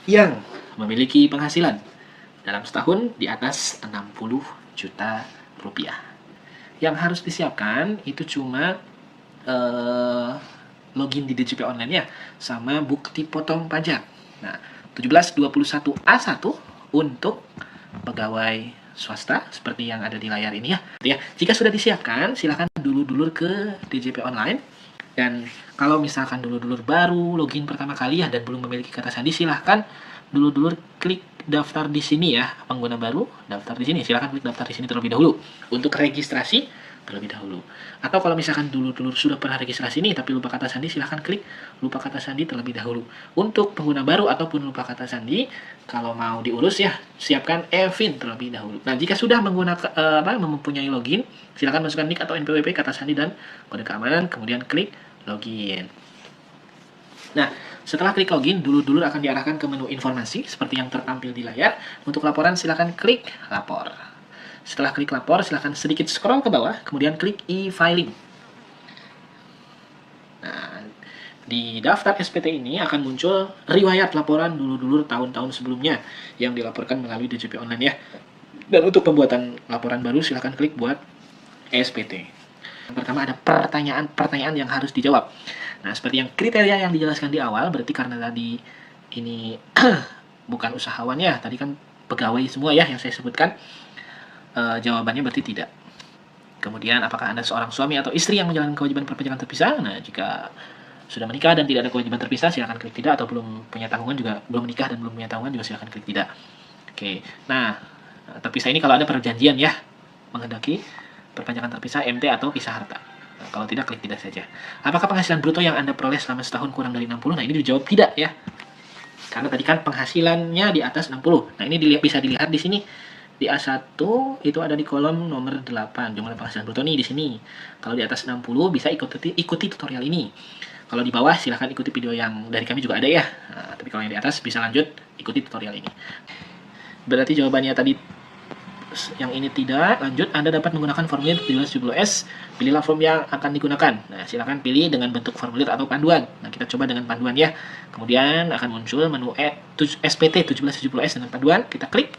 yang memiliki penghasilan dalam setahun di atas 60 juta rupiah. Yang harus disiapkan itu cuma login di DJP online ya, sama bukti potong pajak. Nah, 1721A1 untuk pegawai swasta seperti yang ada di layar ini ya. Jika sudah disiapkan, silakan dulur-dulur ke DJP online. Dan kalau misalkan dulur-dulur baru login pertama kali ya dan belum memiliki kata sandi, silahkan dulur-dulur klik daftar di sini ya. Pengguna baru daftar di sini, silahkan klik daftar di sini terlebih dahulu untuk registrasi terlebih dahulu. Atau kalau misalkan dulur-dulur sudah pernah registrasi ini tapi lupa kata sandi, silahkan klik lupa kata sandi terlebih dahulu. Untuk pengguna baru ataupun lupa kata sandi, kalau mau diurus ya, siapkan e-fin terlebih dahulu. Nah, jika sudah menggunakan mempunyai login, silahkan masukkan nick atau NPWP, kata sandi dan kode keamanan, kemudian klik login. Nah, setelah klik login, dulur-dulur akan diarahkan ke menu informasi seperti yang tertampil di layar. Untuk laporan silahkan klik lapor. Setelah klik lapor, silahkan sedikit scroll ke bawah, kemudian klik e-filing. Nah, di daftar SPT ini akan muncul riwayat laporan dulur-dulur tahun-tahun sebelumnya yang dilaporkan melalui DJP online ya. Dan untuk pembuatan laporan baru, silahkan klik buat SPT. Yang pertama ada pertanyaan yang harus dijawab. Nah, seperti yang kriteria yang dijelaskan di awal, berarti karena tadi ini bukan usahawan ya, tadi kan pegawai semua ya yang saya sebutkan. Jawabannya berarti tidak. Kemudian, apakah Anda seorang suami atau istri yang menjalankan kewajiban perpajakan terpisah? Nah, jika sudah menikah dan tidak ada kewajiban terpisah, silakan klik tidak, atau belum punya tanggungan juga, belum menikah dan belum punya tanggungan juga silakan klik tidak. Oke. Nah, terpisah ini kalau ada perjanjian ya, menghendaki perpajakan terpisah, MT atau pisah harta. Nah, kalau tidak, klik tidak saja. Apakah penghasilan bruto yang Anda peroleh selama setahun kurang dari 60? Nah, ini dijawab tidak ya. Karena tadi kan penghasilannya di atas 60. Nah, ini bisa dilihat di sini. Di A1 itu ada di kolom nomor 8, jumlah penghasilan bruto nih di sini. Kalau di atas 60 bisa ikuti tutorial ini. Kalau di bawah silahkan ikuti video yang dari kami juga ada ya. Nah, tapi kalau yang di atas bisa lanjut ikuti tutorial ini. Berarti jawabannya tadi yang ini tidak, lanjut. Anda dapat menggunakan formulir 1770S. Pilihlah form yang akan digunakan. Nah, silahkan pilih dengan bentuk formulir atau panduan. Nah, kita coba dengan panduan ya. Kemudian akan muncul menu SPT 1770S dengan panduan. Kita klik.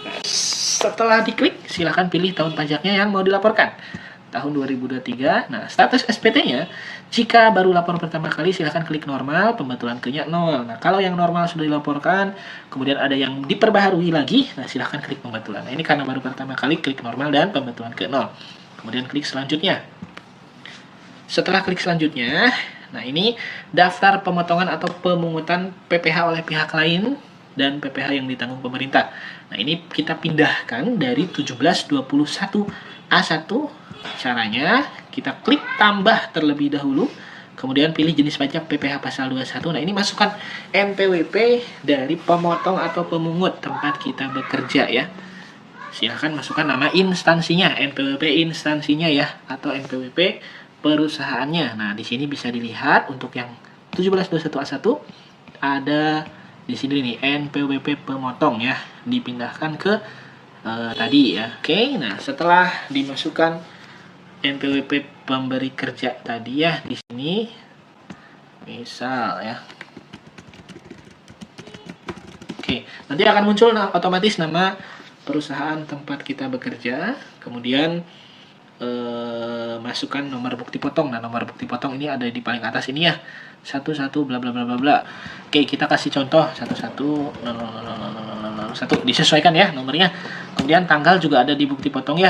Nah, setelah diklik, silahkan pilih tahun pajaknya yang mau dilaporkan. Tahun 2023. Nah, status SPT-nya, jika baru lapor pertama kali, silahkan klik normal, pembetulan ke-nya 0. Nah, kalau yang normal sudah dilaporkan, kemudian ada yang diperbaharui lagi, nah silahkan klik pembetulan. Nah, ini karena baru pertama kali, klik normal dan pembetulan ke 0. Kemudian klik selanjutnya. Setelah klik selanjutnya, nah ini daftar pemotongan atau pemungutan PPh oleh pihak lain dan PPh yang ditanggung pemerintah. Nah, ini kita pindahkan dari 1721A1. Caranya, kita klik tambah terlebih dahulu, kemudian pilih jenis pajak PPh pasal 21. Nah, ini masukkan NPWP dari pemotong atau pemungut tempat kita bekerja ya. Silahkan masukkan nama instansinya, NPWP instansinya ya, atau NPWP perusahaannya. Nah, di sini bisa dilihat untuk yang 1721A1 ada di sini nih NPWP pemotong ya, dipindahkan ke tadi ya. Oke, nah setelah dimasukkan NPWP pemberi kerja tadi ya di sini, misal ya. Oke, nanti akan muncul otomatis nama perusahaan tempat kita bekerja, kemudian masukkan nomor bukti potong. Nah, nomor bukti potong ini ada di paling atas ini ya. 11 bla bla bla bla bla. Oke, kita kasih contoh 110001 disesuaikan ya nomornya. Kemudian tanggal juga ada di bukti potong ya.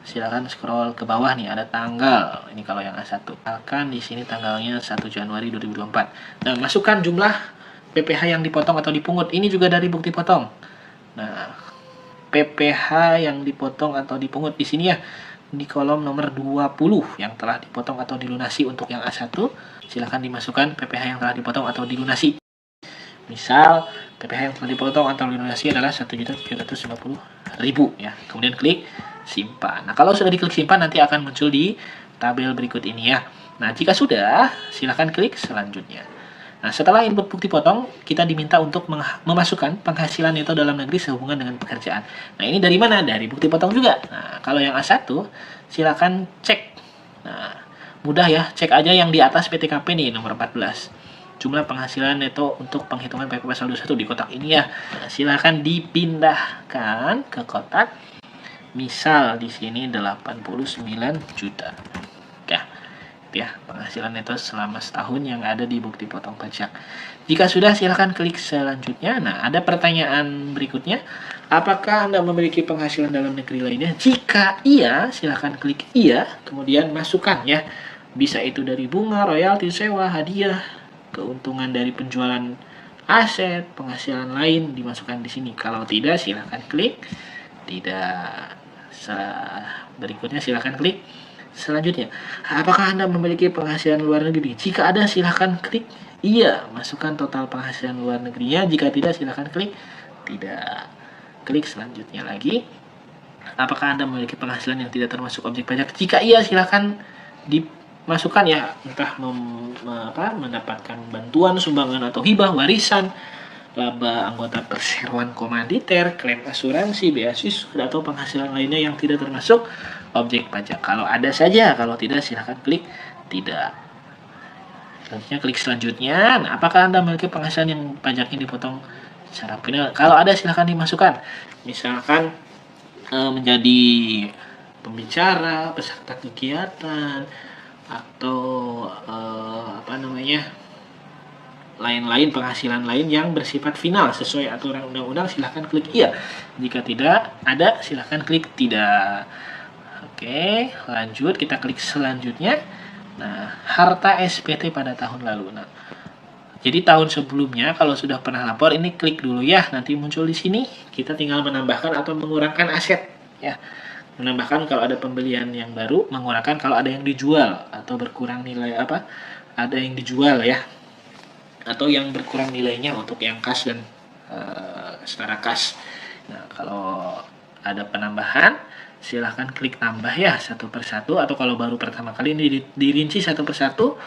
Silakan scroll ke bawah nih, ada tanggal. Ini kalau yang A1. Misalkan di sini tanggalnya 1 Januari 2024. Nah, masukkan jumlah PPh yang dipotong atau dipungut. Ini juga dari bukti potong. Nah, PPh yang dipotong atau dipungut di sini ya, di kolom nomor 20 yang telah dipotong atau dilunasi. Untuk yang A1 silahkan dimasukkan PPh yang telah dipotong atau dilunasi. Misal PPh yang telah dipotong atau dilunasi adalah 1.750.000 ya. Kemudian klik simpan. Nah, kalau sudah diklik simpan nanti akan muncul di tabel berikut ini ya. Nah, jika sudah silahkan klik selanjutnya. Nah, setelah input bukti potong, kita diminta untuk memasukkan penghasilan neto dalam negeri sehubungan dengan pekerjaan. Nah, ini dari mana? Dari bukti potong juga. Nah, kalau yang A1, silakan cek. Nah, mudah ya, cek aja yang di atas PTKP nih, nomor 14. jumlah penghasilan neto untuk penghitungan PPP saldo 1 di kotak ini ya. Nah, silakan dipindahkan ke kotak. Misal di sini 89 juta. Ya, penghasilan neto selama setahun yang ada di bukti potong pajak. Jika sudah, silakan klik selanjutnya. Nah, ada pertanyaan berikutnya. Apakah Anda memiliki penghasilan dalam negeri lainnya? Jika iya, silakan klik iya, kemudian masukkan ya. Bisa itu dari bunga, royalti, sewa, hadiah, keuntungan dari penjualan aset, penghasilan lain dimasukkan di sini. Kalau tidak, silakan klik tidak. Berikutnya silakan klik selanjutnya. Apakah Anda memiliki penghasilan luar negeri? Jika ada, silakan klik iya, masukkan total penghasilan luar negerinya. Jika tidak, silakan klik tidak. Klik selanjutnya lagi. Apakah Anda memiliki penghasilan yang tidak termasuk objek pajak? Jika iya, silakan dimasukkan ya, entah mendapatkan bantuan, sumbangan atau hibah, warisan, laba anggota perseroan komanditer, klaim asuransi, beasiswa, atau penghasilan lainnya yang tidak termasuk objek pajak. Kalau ada saja, kalau tidak silakan klik tidak. Selanjutnya klik selanjutnya. Nah, apakah Anda memiliki penghasilan yang pajaknya dipotong secara final? Kalau ada, silakan dimasukkan. Misalkan menjadi pembicara, peserta kegiatan, atau lain-lain penghasilan lain yang bersifat final sesuai aturan undang-undang, silahkan klik iya. Jika tidak ada, silahkan klik tidak. Oke, lanjut kita klik selanjutnya. Nah, harta SPT pada tahun lalu. Nah, jadi tahun sebelumnya kalau sudah pernah lapor, ini klik dulu ya, nanti muncul di sini. Kita tinggal menambahkan atau mengurangkan aset ya. Menambahkan kalau ada pembelian yang baru, mengurangkan kalau ada yang dijual atau berkurang nilai ada yang dijual ya, atau yang berkurang nilainya untuk yang kas dan setara kas. Nah, kalau ada penambahan, silahkan klik tambah ya satu persatu, atau kalau baru pertama kali ini dirinci satu persatu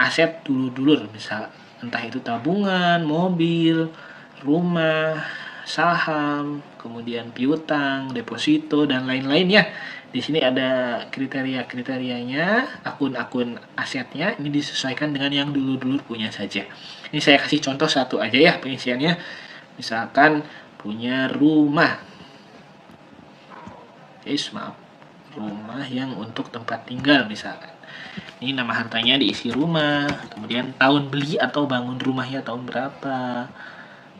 aset dulur-dulur, misal entah itu tabungan, mobil, rumah, saham, kemudian piutang, deposito, dan lain-lain ya. Di sini ada kriteria-kriterianya, akun-akun asetnya, ini disesuaikan dengan yang dulur-dulur punya saja. Ini saya kasih contoh satu aja ya pengisiannya. Misalkan punya rumah. Rumah yang untuk tempat tinggal misalkan. Ini nama hartanya diisi rumah, kemudian tahun beli atau bangun rumahnya tahun berapa,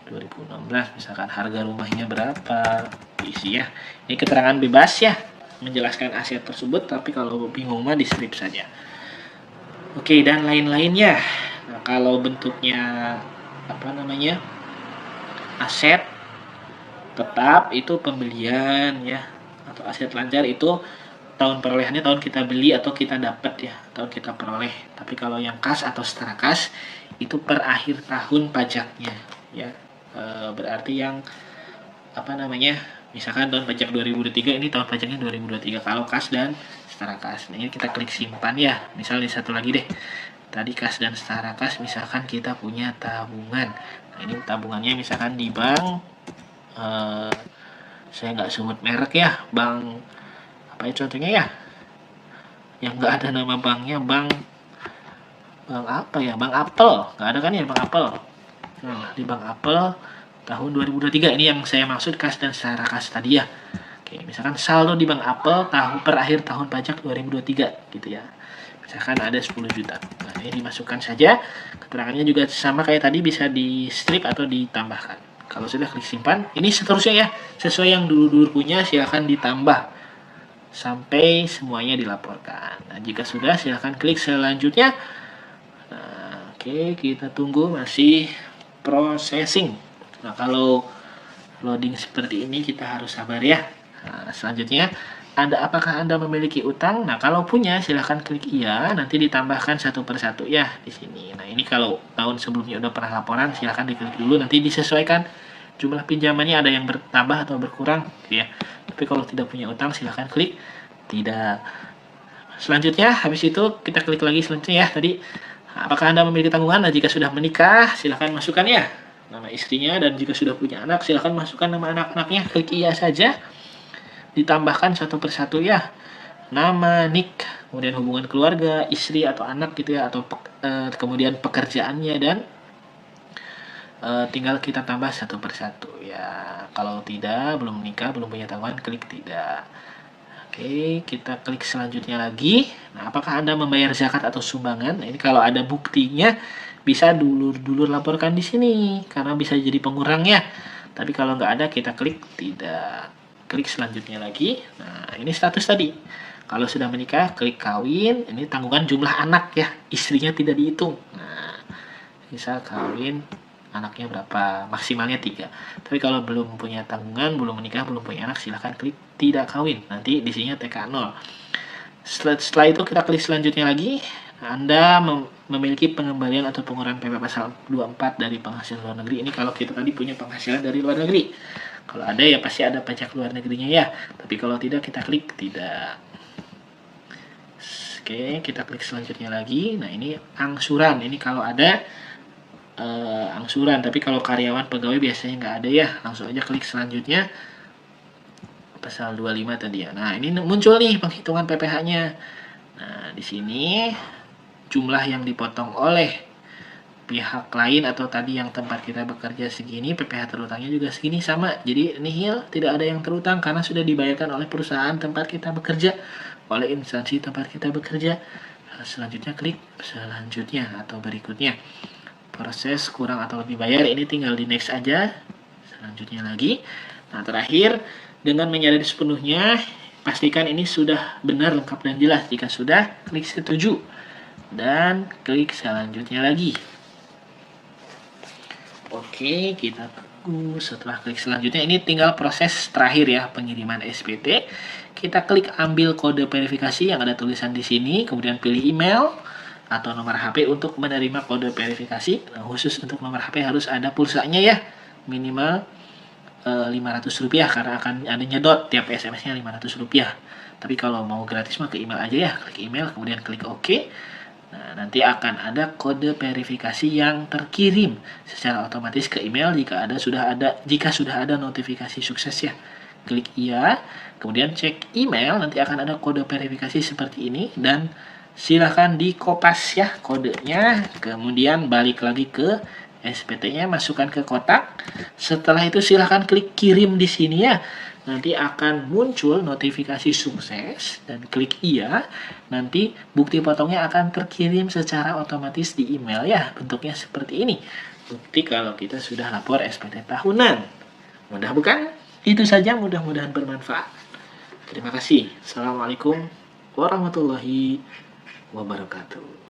2016 misalkan, harga rumahnya berapa, diisi ya. Ini keterangan bebas ya, menjelaskan aset tersebut, tapi kalau bingung mah di strip saja. Oke, dan lain-lainnya. Nah, kalau bentuknya aset tetap itu pembelian ya, atau aset lancar itu tahun perolehannya tahun kita beli atau kita dapat ya, tahun kita peroleh. Tapi kalau yang kas atau setara kas itu per akhir tahun pajaknya ya. Berarti yang misalkan tahun pajak 2023, ini tahun pajaknya 2023 kalau kas dan setara kas. Nah, ini kita klik simpan ya. Misalnya satu lagi deh, tadi kas dan setara kas, misalkan kita punya tabungan. Nah, ini tabungannya misalkan di bank, saya nggak sebut merek ya, bank apa ya contohnya ya, yang nggak ada nama banknya, bank apa ya, bank Apple, nggak ada kan ya bank Apple. Nah, di bank Apple tahun 2023, ini yang saya maksud kas dan setara kas tadi ya. Oke, misalkan saldo di bank Apple per akhir tahun pajak 2023 gitu ya. Misalkan ada 10 juta. Nah, ini dimasukkan saja. Keterangannya juga sama kayak tadi, bisa di strip atau ditambahkan. Kalau sudah klik simpan, ini seterusnya ya, sesuai yang dulu-dulu punya silahkan ditambah sampai semuanya dilaporkan. Nah, jika sudah silahkan klik selanjutnya. Nah, oke, kita tunggu masih processing. Nah, kalau loading seperti ini kita harus sabar ya. Nah, selanjutnya apakah Anda memiliki utang? Nah, kalau punya silahkan klik iya, nanti ditambahkan satu persatu ya di sini. Nah, ini kalau tahun sebelumnya udah pernah laporan silahkan diklik dulu, nanti disesuaikan jumlah pinjamannya ada yang bertambah atau berkurang gitu ya. Tapi kalau tidak punya utang silahkan klik tidak. Selanjutnya habis itu kita klik lagi selanjutnya ya tadi, apakah Anda memiliki tanggungan? Nah, jika sudah menikah silahkan masukkan ya nama istrinya, dan jika sudah punya anak silahkan masukkan nama anak-anaknya, klik iya saja, ditambahkan satu persatu ya. nama, nik, kemudian hubungan keluarga, istri atau anak gitu ya, atau kemudian pekerjaannya, dan tinggal kita tambah satu persatu ya. Kalau tidak, belum menikah, belum punya tanggungan, klik tidak. Oke, kita klik selanjutnya lagi. Nah, apakah Anda membayar zakat atau sumbangan? Nah, ini kalau ada buktinya bisa dulur-dulur laporkan di sini karena bisa jadi pengurang ya. Tapi kalau nggak ada, kita klik tidak. Klik selanjutnya lagi. Nah, ini status tadi. Kalau sudah menikah, klik kawin. Ini tanggungan jumlah anak ya. Istrinya tidak dihitung. Nah, misal kawin, anaknya berapa, maksimalnya 3. Tapi kalau belum punya tanggungan, belum menikah, belum punya anak, silahkan klik tidak kawin, nanti di sini TK 0. Setelah itu kita klik selanjutnya lagi. Anda memiliki pengembalian atau pengurangan PP pasal 24 dari penghasilan luar negeri. Ini kalau kita tadi punya penghasilan dari luar negeri. Kalau ada ya pasti ada pajak luar negerinya ya. Tapi kalau tidak, kita klik tidak. Oke, kita klik selanjutnya lagi. Nah, ini angsuran. Ini kalau ada angsuran, tapi kalau karyawan pegawai biasanya nggak ada ya. Langsung aja klik selanjutnya, pasal 25 tadi ya. Nah, ini muncul nih penghitungan PPh-nya. Nah, di sini jumlah yang dipotong oleh pihak lain atau tadi yang tempat kita bekerja segini, PPh terutangnya juga segini sama. Jadi nihil, tidak ada yang terutang karena sudah dibayarkan oleh perusahaan tempat kita bekerja, oleh instansi tempat kita bekerja. Selanjutnya klik selanjutnya atau berikutnya. Proses kurang atau lebih bayar ini tinggal di next aja. Selanjutnya lagi. Nah, terakhir, dengan menyadari sepenuhnya, pastikan ini sudah benar, lengkap, dan jelas. Jika sudah, klik setuju dan klik selanjutnya lagi. Oke, kita tunggu. Setelah klik selanjutnya, ini tinggal proses terakhir ya, pengiriman SPT. Kita klik ambil kode verifikasi yang ada tulisan di sini, kemudian pilih email atau nomor HP untuk menerima kode verifikasi. Nah, khusus untuk nomor HP harus ada pulsanya ya, minimal Rp500 karena akan ada nyedot tiap SMS-nya Rp500. Tapi kalau mau gratis mah ke email aja ya, klik email kemudian klik OK. Nah, nanti akan ada kode verifikasi yang terkirim secara otomatis ke email jika sudah ada notifikasi sukses ya. Klik iya, kemudian cek email, nanti akan ada kode verifikasi seperti ini dan silahkan dikopas ya kodenya, kemudian balik lagi ke SPT-nya, masukkan ke kotak. Setelah itu silahkan klik kirim di sini ya. Nanti akan muncul notifikasi sukses dan klik iya. Nanti bukti potongnya akan terkirim secara otomatis di email ya. Bentuknya seperti ini. Bukti kalau kita sudah lapor SPT tahunan. Mudah bukan? Itu saja, mudah-mudahan bermanfaat. Terima kasih. Assalamualaikum warahmatullahi wabarakatuh.